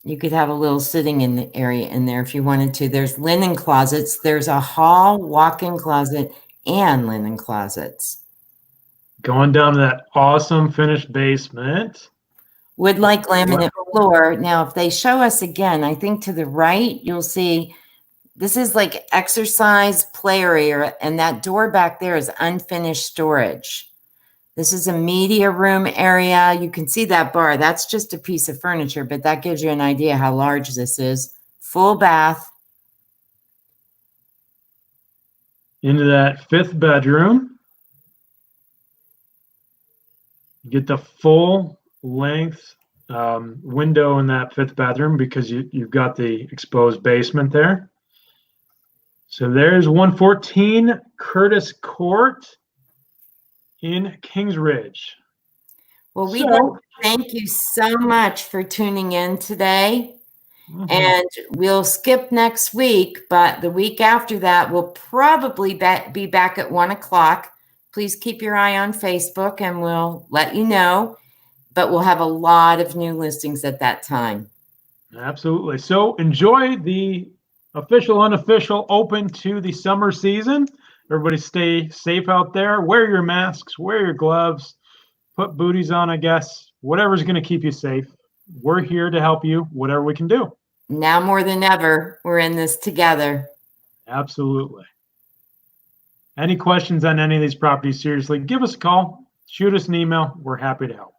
You could have a little sitting in the area in there if you wanted to. There's linen closets. There's a hall, walk-in closet, and linen closets. Going down to that awesome finished basement. Wood like laminate floor. Now, if they show us again, I think to the right, you'll see this is like exercise play area, and that door back there is unfinished storage. This is a media room area. You can see that bar. That's just a piece of furniture, but that gives you an idea how large this is. Full bath. Into that fifth bedroom. You get the full length window in that fifth bedroom because you've got the exposed basement there. So there's 114 Curtis Court in Kingsridge. Well, we'd like to thank you so much for tuning in today. Mm-hmm. And we'll skip next week, but the week after that, we'll probably be back at 1 o'clock. Please keep your eye on Facebook and we'll let you know. But we'll have a lot of new listings at that time. Absolutely. So enjoy the official, unofficial open to the summer season. Everybody stay safe out there. Wear your masks, wear your gloves, put booties on, I guess. Whatever's going to keep you safe. We're here to help you, whatever we can do. Now more than ever, we're in this together. Absolutely. Any questions on any of these properties, seriously, give us a call, shoot us an email. We're happy to help.